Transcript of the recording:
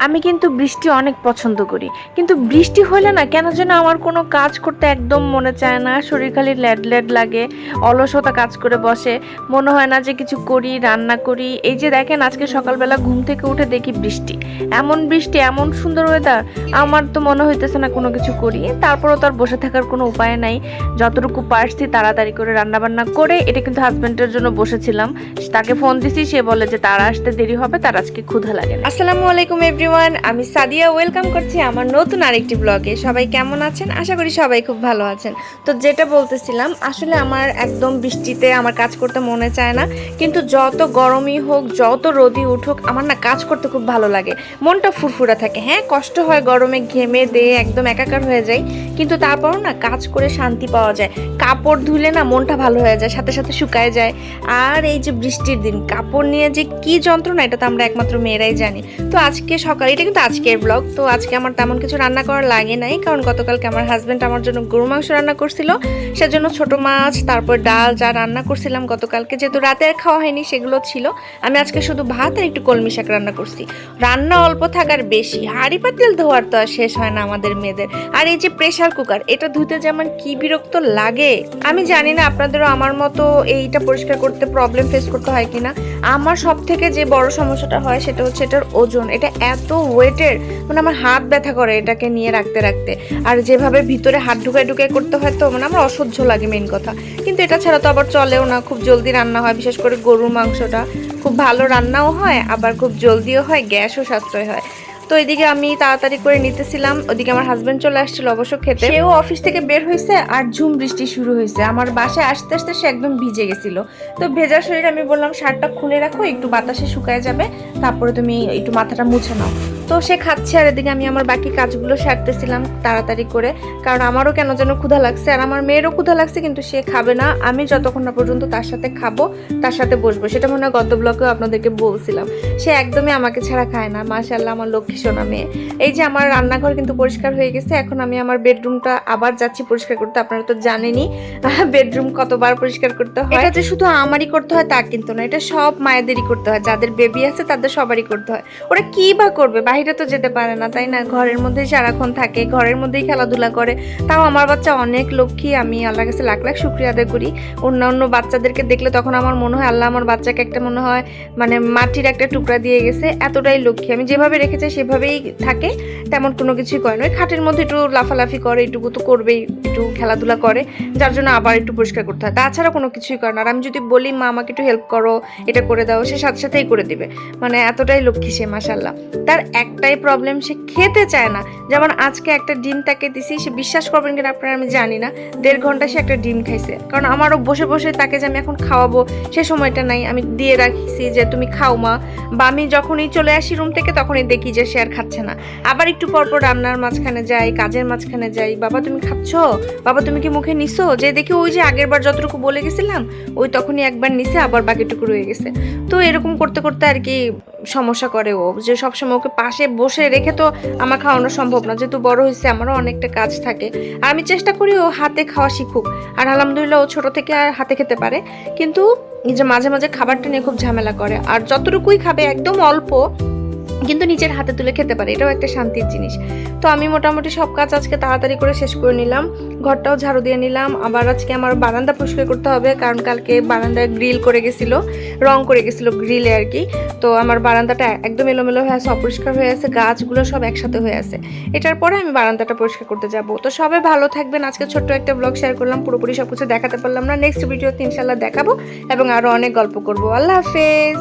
আমি কিন্তু বৃষ্টি অনেক পছন্দ করি, কিন্তু বৃষ্টি হলে না কেন যেন আমার কোনো কাজ করতে একদম মনে চায় না। শরীর খালি ল্যাড ল্যাড লাগে, অলসতা কাজ করে বসে, মনে হয় না যে কিছু করি, রান্না করি। এই যে দেখেন, আজকে সকালবেলা ঘুম থেকে উঠে দেখি বৃষ্টি, এমন বৃষ্টি, এমন সুন্দর ওয়েদার, আমার তো মনে হইতেছে না কোনো কিছু করি। তারপরও তো আর বসে থাকার কোনো উপায় নাই, যতটুকু পারছি তাড়াতাড়ি করে রান্না বান্না করে। এটা কিন্তু হাজবেন্ডের জন্য বসেছিলাম, তাকে ফোন দিছি, সে বলে যে তার আসতে দেরি হবে, তার আজকে ক্ষুধা লাগে না। আসসালামু আলাইকুম এভরিওয়ান, আমি সাদিয়া, ওয়েলকাম করছি আমার নতুন আরেকটি ব্লগে। সবাই কেমন আছেন? আশা করি সবাই খুব ভালো আছেন। তো যেটা বলতেছিলাম, আসলে আমার একদম বৃষ্টিতে আমার কাজ করতে মনে চায় না, কিন্তু যত গরমই হোক, যত রোদই উঠুক, আমার না কাজ করতে খুব ভালো লাগে, মনটা ফুরফুরা থাকে। হ্যাঁ, কষ্ট হয়, গরমে ঘেমে দিয়ে একদম একাকার হয়ে যায়, কিন্তু তারপরও না কাজ করে শান্তি পাওয়া যায়। কাপড় ধুলে না মনটা ভালো হয়ে যায়, সাথে সাথে শুকায় যায়। আর এই যে বৃষ্টির দিন, কাপড় নিয়ে যে কি যন্ত্রণা, এটা তো আমরা একমাত্র মেয়েরাই জানি। তো আজকে সকালে, এটা কিন্তু আজকের ব্লগ, তো আজকে আমার তেমন কিছু রান্না করার লাগে নাই, কারণ গতকালকে আমার হাজব্যান্ড আমার জন্য গরু মাংস রান্না করছিল, সেজন্য ছোট মাছ, তারপর ডাল যা রান্না করছিলাম গতকালকে, যেহেতু রাতে আর খাওয়া হয়নি, সেগুলো ছিল। আমি আজকে শুধু ভাত আর একটু কলমি শাক রান্না করছি। রান্না অল্প থাকার বেশি, হাঁড়ি পাতিল ধোয়ার তো আর শেষ হয় না আমাদের মেয়েদের। আর এই যে প্রেসার কুকার, এটা ধুতে যেমন কি বিরক্ত লাগে। আমি জানি না আপনাদেরও আমার মতো এইটা পরিষ্কার করতে প্রবলেম ফেস করতে হয় কিনা। আমার সব থেকে যে বড় সমস্যাটা হয় সেটা হচ্ছে এটার ওজন। এটা এত ওয়েটের, মানে আমার হাত ব্যথা করে এটাকে নিয়ে রাখতে রাখতে। আর যেভাবে ভিতরে হাত ঢুকায় ঢুকায় করতে হয়, তো মানে আমার অসহ্য লাগে মেইন কথা। কিন্তু এটা ছাড়া তো আবার চলেও না, খুব জলদি রান্না হয়, বিশেষ করে গরুর মাংসটা খুব ভালো রান্নাও হয়, আবার খুব জলদিও হয়, গ্যাসও সাশ্রয় হয়। তো এদিকে আমি তাড়াতাড়ি করে নিতেছিলাম, ওদিকে আমার হাজবেন্ড চলে আসছিল অবশ্য খেতে। সেও অফিস থেকে বের হয়েছে আর ঝুম বৃষ্টি শুরু হয়েছে। আমার বাসায় আসতে আসতে সে একদম ভিজে গেছিল। তো ভেজা শরীরে আমি বললাম শার্টটা খুলে রাখো, একটু বাতাসে শুকায় যাবে, তারপরে তুমি একটু মাথাটা মুছে নাও। তো সে খাচ্ছে, আর এদিকে আমি আমার বাকি কাজগুলো সারতেছিলাম তাড়াতাড়ি করে, কারণ আমারও কেন যেন ক্ষুধা লাগছে, আর আমার মেয়েরও ক্ষুধা লাগছে, কিন্তু সে খাবে না। আমি যতক্ষণ না পর্যন্ত তার সাথে খাবো, তার সাথে বসবো, সেটা মনে হয় গত ব্লকেও আপনাদেরকে বলছিলাম। সে একদমই আমাকে ছাড়া খায় না। মাশাআল্লাহ, আমার লক্ষ্মী সোনা মেয়ে। এই যে আমার রান্নাঘর কিন্তু পরিষ্কার হয়ে গেছে, এখন আমি আমার বেডরুমটা আবার যাচ্ছি পরিষ্কার করতে। আপনারা তো জানেনই বেডরুম কতবার পরিষ্কার করতে হয়। এটা যে শুধু আমারই করতে হয় তা কিন্তু না, এটা সব মায়েদেরই করতে হয়, যাদের বেবি আছে তাদের সবারই করতে হয়। ওরা কি বা করবে, বাইরে তো যেতে পারে না, তাই না? ঘরের মধ্যেই সারাক্ষণ থাকে, ঘরের মধ্যেই খেলাধুলা করে। তাও আমার বাচ্চা অনেক লক্ষ্মী, আমি আল্লাহর কাছে লাখ লাখ শুকরিয়া আদায় করি। অন্যান্য বাচ্চাদেরকে দেখলে তখন আমার মনে হয় আল্লাহ আমার বাচ্চাকে একটা মনে হয় মানে মাটির একটা টুকরা দিয়ে গেছে, এতটাই লক্ষ্মী। আমি যেভাবে রেখেছি সেভাবেই থাকে, তেমন কোনো কিছুই করে না। ওই খাটের মধ্যে একটু লাফালাফি করে, এটুকু তো করবেই, একটু খেলাধুলা করে, যার জন্য আবার একটু পরিষ্কার করতে হয়। তাছাড়া কোনো কিছুই করে না। আর আমি যদি বলি মা আমাকে একটু হেল্প করো, এটা করে দাও, সে সাথে সাথেই করে দিবে। মানে এতটাই লক্ষ্মী সে, মাশাআল্লাহ। তার একটাই প্রবলেম, সে খেতে চায় না। যেমন আজকে একটা ডিম তাকে দিছি, সে বিশ্বাস করবেন কিনা আপনারা আমি জানি না, 1.5 ঘন্টা সে একটা ডিম খাইছে। কারণ আমারও বসে বসে তাকে যে আমি এখন খাওয়াবো সে সময়টা নাই, আমি দিয়ে রাখছি যে তুমি খাও মা। বা আমি যখনই চলে আসি রুম থেকে তখনই দেখি যে সে আর খাচ্ছে না। আবার একটু পরপর রান্নার মাঝখানে যাই, কাজের মাঝখানে যাই, বাবা তুমি খাচ্ছ, বাবা তুমি কি মুখে নিছো, যে দেখি ওই যে আগের বার যতটুকু বলে গেছিলাম ওই তখনই একবার নিছে, আবার বাকিটুকু রয়ে গেছে। তো এরকম করতে করতে আর কি সমস্যা করে ও, যে সবসময় ওকে পাশে বসে রেখে তো আমার খাওয়ানো সম্ভব না, যেহেতু বড় হয়েছে, আমারও অনেকটা কাজ থাকে। আর আমি চেষ্টা করি ও হাতে খাওয়া শিখুক, আর আলহামদুলিল্লাহ ও ছোট থেকে আর হাতে খেতে পারে। কিন্তু এই যে মাঝে মাঝে খাবারটা নিয়ে খুব ঝামেলা করে, আর যতটুকুই খাবে একদম অল্প, কিন্তু নিজের হাতে তুলে খেতে পারে, এটাও একটা শান্তির জিনিস। তো আমি মোটামুটি সব কাজ আজকে তাড়াতাড়ি করে শেষ করে নিলাম, ঘরটাও ঝাড়ু দিয়ে নিলাম। আবার আজকে আমার বারান্দা পরিষ্কার করতে হবে, কারণ কালকে বারান্দায় গ্রিল করে গেছিলো, রং করে গেছিলো গ্রিলে আর কি। তো আমার বারান্দাটা একদম এলোমেলো হয়ে আছে, অপরিষ্কার হয়ে আছে, গাছগুলো সব একসাথে হয়ে আছে। এটার পরে আমি বারান্দাটা পরিষ্কার করতে যাব। তো সবাই ভালো থাকবেন। আজকে ছোট্ট একটা ব্লগ শেয়ার করলাম, পুরোপুরি সব কিছু দেখাতে পারলাম না, নেক্সট ভিডিওতে ইনশাল্লাহ দেখাবো এবং আরও অনেক গল্প করবো। আল্লাহ হাফেজ।